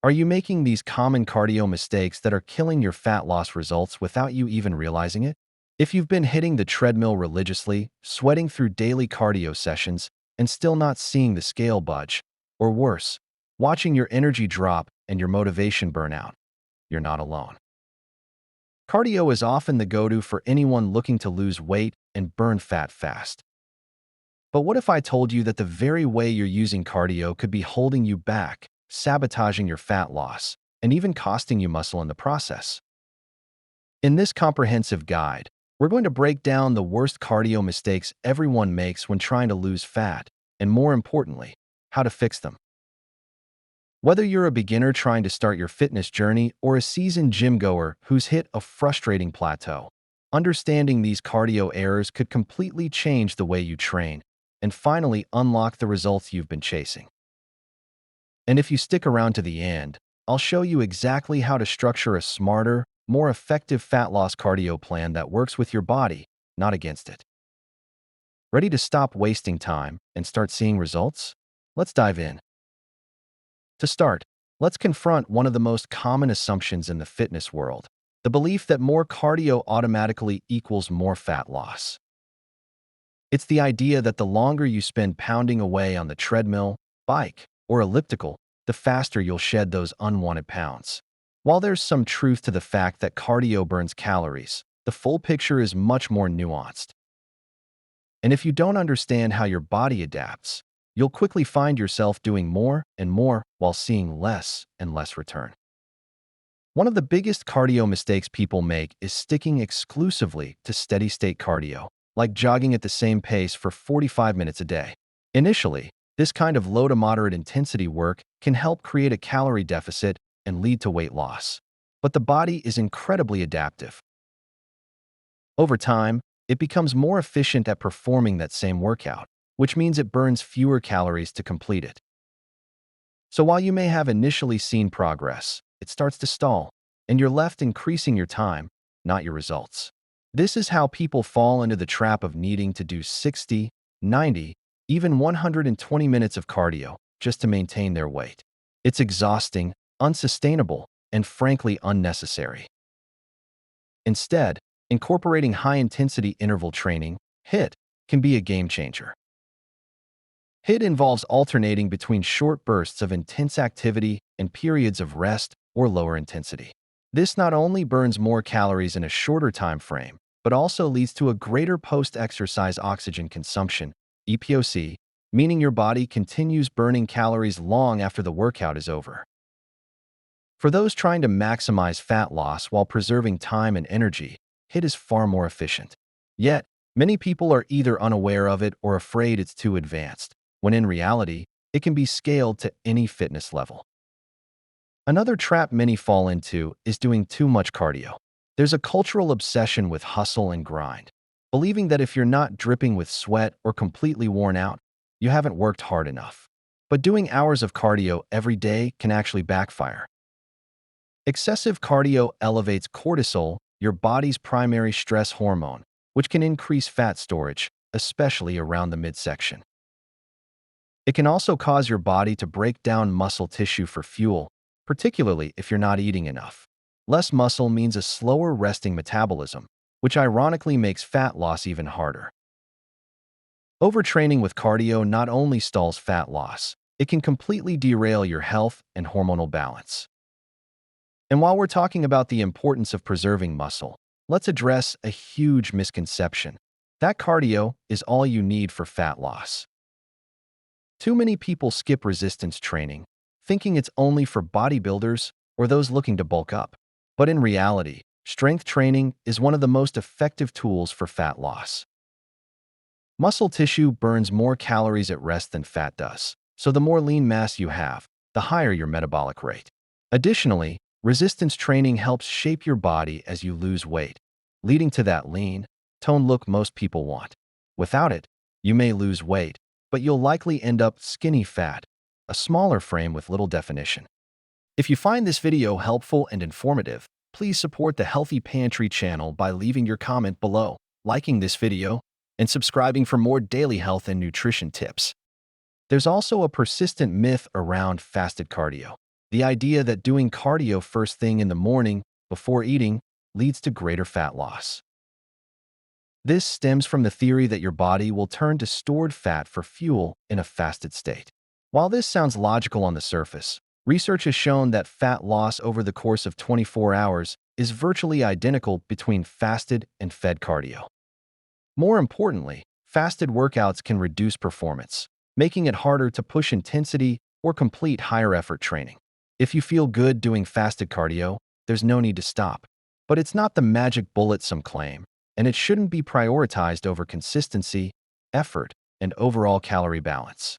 Are you making these common cardio mistakes that are killing your fat loss results without you even realizing it? If you've been hitting the treadmill religiously, sweating through daily cardio sessions, and still not seeing the scale budge, or worse, watching your energy drop and your motivation burn out, you're not alone. Cardio is often the go-to for anyone looking to lose weight and burn fat fast. But what if I told you that the very way you're using cardio could be holding you back, sabotaging your fat loss, and even costing you muscle in the process? In this comprehensive guide, we're going to break down the worst cardio mistakes everyone makes when trying to lose fat, and more importantly, how to fix them. Whether you're a beginner trying to start your fitness journey or a seasoned gym goer who's hit a frustrating plateau, understanding these cardio errors could completely change the way you train and finally unlock the results you've been chasing. And if you stick around to the end, I'll show you exactly how to structure a smarter, more effective fat loss cardio plan that works with your body, not against it. Ready to stop wasting time and start seeing results? Let's dive in. To start, let's confront one of the most common assumptions in the fitness world, the belief that more cardio automatically equals more fat loss. It's the idea that the longer you spend pounding away on the treadmill, bike, or elliptical, the faster you'll shed those unwanted pounds. While there's some truth to the fact that cardio burns calories, the full picture is much more nuanced. And if you don't understand how your body adapts, you'll quickly find yourself doing more and more while seeing less and less return. One of the biggest cardio mistakes people make is sticking exclusively to steady-state cardio, like jogging at the same pace for 45 minutes a day. Initially, this kind of low to moderate intensity work can help create a calorie deficit and lead to weight loss. But the body is incredibly adaptive. Over time, it becomes more efficient at performing that same workout, which means it burns fewer calories to complete it. So while you may have initially seen progress, it starts to stall, and you're left increasing your time, not your results. This is how people fall into the trap of needing to do 60, 90, even 120 minutes of cardio just to maintain their weight. It's exhausting, unsustainable, and frankly unnecessary. Instead, incorporating high-intensity interval training, HIIT, can be a game changer. HIIT involves alternating between short bursts of intense activity and periods of rest or lower intensity. This not only burns more calories in a shorter time frame, but also leads to a greater post-exercise oxygen consumption, EPOC, meaning your body continues burning calories long after the workout is over. For those trying to maximize fat loss while preserving time and energy, HIIT is far more efficient. Yet, many people are either unaware of it or afraid it's too advanced, when in reality, it can be scaled to any fitness level. Another trap many fall into is doing too much cardio. There's a cultural obsession with hustle and grind, believing that if you're not dripping with sweat or completely worn out, you haven't worked hard enough. But doing hours of cardio every day can actually backfire. Excessive cardio elevates cortisol, your body's primary stress hormone, which can increase fat storage, especially around the midsection. It can also cause your body to break down muscle tissue for fuel, particularly if you're not eating enough. Less muscle means a slower resting metabolism, which ironically makes fat loss even harder. Overtraining with cardio not only stalls fat loss, it can completely derail your health and hormonal balance. And while we're talking about the importance of preserving muscle, let's address a huge misconception: that cardio is all you need for fat loss. Too many people skip resistance training, thinking it's only for bodybuilders or those looking to bulk up. But in reality, strength training is one of the most effective tools for fat loss. Muscle tissue burns more calories at rest than fat does, so the more lean mass you have, the higher your metabolic rate. Additionally, resistance training helps shape your body as you lose weight, leading to that lean, toned look most people want. Without it, you may lose weight, but you'll likely end up skinny fat, a smaller frame with little definition. If you find this video helpful and informative, please support the Healthy Pantry channel by leaving your comment below, liking this video, and subscribing for more daily health and nutrition tips. There's also a persistent myth around fasted cardio. The idea that doing cardio first thing in the morning, before eating, leads to greater fat loss. This stems from the theory that your body will turn to stored fat for fuel in a fasted state. While this sounds logical on the surface, research has shown that fat loss over the course of 24 hours is virtually identical between fasted and fed cardio. More importantly, fasted workouts can reduce performance, making it harder to push intensity or complete higher effort training. If you feel good doing fasted cardio, there's no need to stop. But it's not the magic bullet some claim, and it shouldn't be prioritized over consistency, effort, and overall calorie balance.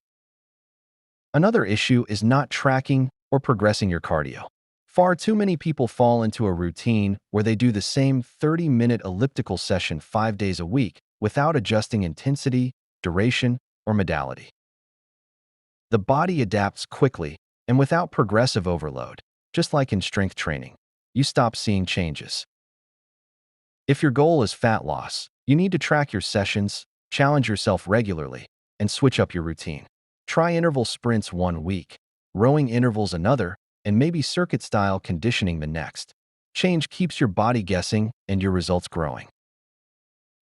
Another issue is not tracking or progressing your cardio. Far too many people fall into a routine where they do the same 30-minute elliptical session 5 days a week without adjusting intensity, duration, or modality. The body adapts quickly and without progressive overload, just like in strength training. You stop seeing changes. If your goal is fat loss, you need to track your sessions, challenge yourself regularly, and switch up your routine. Try interval sprints 1 week, rowing intervals another, and maybe circuit-style conditioning the next. Change keeps your body guessing and your results growing.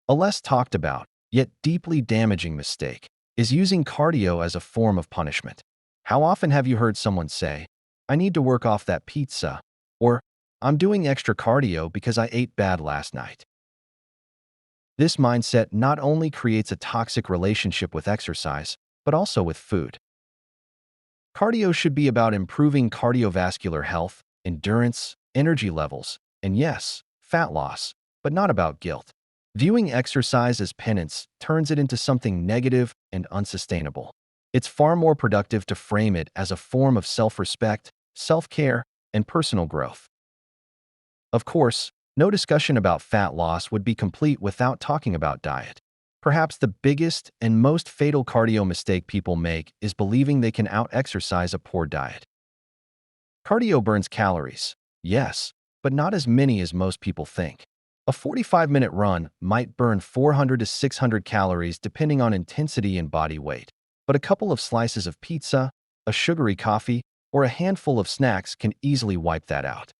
A less talked about, yet deeply damaging mistake is using cardio as a form of punishment. How often have you heard someone say, "I need to work off that pizza," or "I'm doing extra cardio because I ate bad last night"? This mindset not only creates a toxic relationship with exercise, but also with food. Cardio should be about improving cardiovascular health, endurance, energy levels, and yes, fat loss, but not about guilt. Viewing exercise as penance turns it into something negative and unsustainable. It's far more productive to frame it as a form of self-respect, self-care, and personal growth. Of course, no discussion about fat loss would be complete without talking about diet. Perhaps the biggest and most fatal cardio mistake people make is believing they can out-exercise a poor diet. Cardio burns calories, yes, but not as many as most people think. A 45-minute run might burn 400 to 600 calories depending on intensity and body weight, but a couple of slices of pizza, a sugary coffee, or a handful of snacks can easily wipe that out.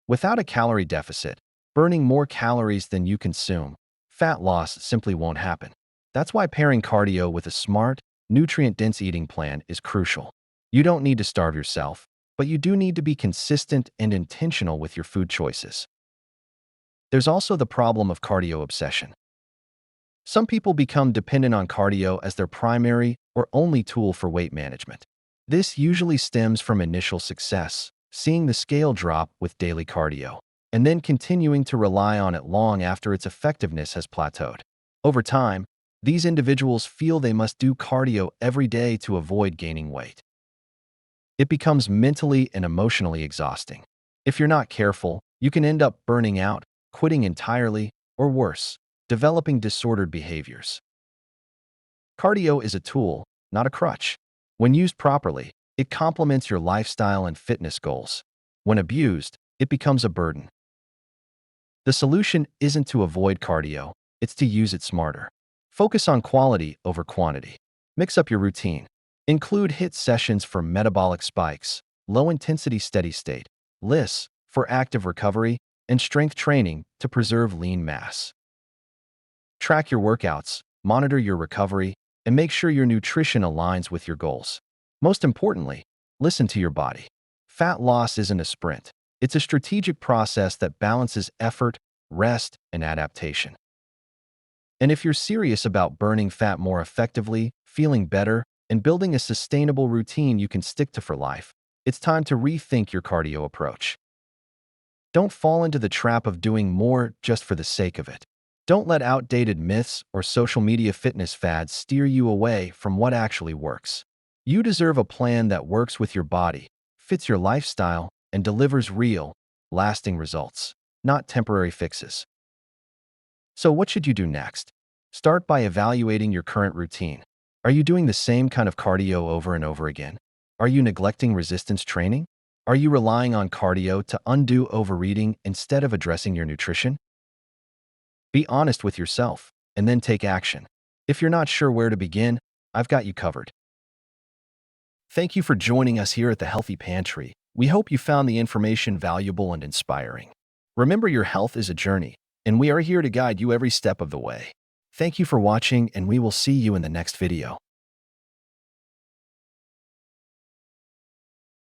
Without a calorie deficit, burning more calories than you consume, fat loss simply won't happen. That's why pairing cardio with a smart, nutrient-dense eating plan is crucial. You don't need to starve yourself, but you do need to be consistent and intentional with your food choices. There's also the problem of cardio obsession. Some people become dependent on cardio as their primary or only tool for weight management. This usually stems from initial success, seeing the scale drop with daily cardio, and then continuing to rely on it long after its effectiveness has plateaued. Over time, these individuals feel they must do cardio every day to avoid gaining weight. It becomes mentally and emotionally exhausting. If you're not careful, you can end up burning out, quitting entirely, or worse, developing disordered behaviors. Cardio is a tool, not a crutch. When used properly, it complements your lifestyle and fitness goals. When abused, it becomes a burden. The solution isn't to avoid cardio, it's to use it smarter. Focus on quality over quantity. Mix up your routine. Include HIIT sessions for metabolic spikes, low-intensity steady state, LISS for active recovery, and strength training to preserve lean mass. Track your workouts, monitor your recovery, and make sure your nutrition aligns with your goals. Most importantly, listen to your body. Fat loss isn't a sprint. It's a strategic process that balances effort, rest, and adaptation. And if you're serious about burning fat more effectively, feeling better, and building a sustainable routine you can stick to for life, it's time to rethink your cardio approach. Don't fall into the trap of doing more just for the sake of it. Don't let outdated myths or social media fitness fads steer you away from what actually works. You deserve a plan that works with your body, fits your lifestyle, and delivers real, lasting results, not temporary fixes. So what should you do next? Start by evaluating your current routine. Are you doing the same kind of cardio over and over again? Are you neglecting resistance training? Are you relying on cardio to undo overeating instead of addressing your nutrition? Be honest with yourself, and then take action. If you're not sure where to begin, I've got you covered. Thank you for joining us here at the Healthy Pantry. We hope you found the information valuable and inspiring. Remember, your health is a journey, and we are here to guide you every step of the way. Thank you for watching, and we will see you in the next video.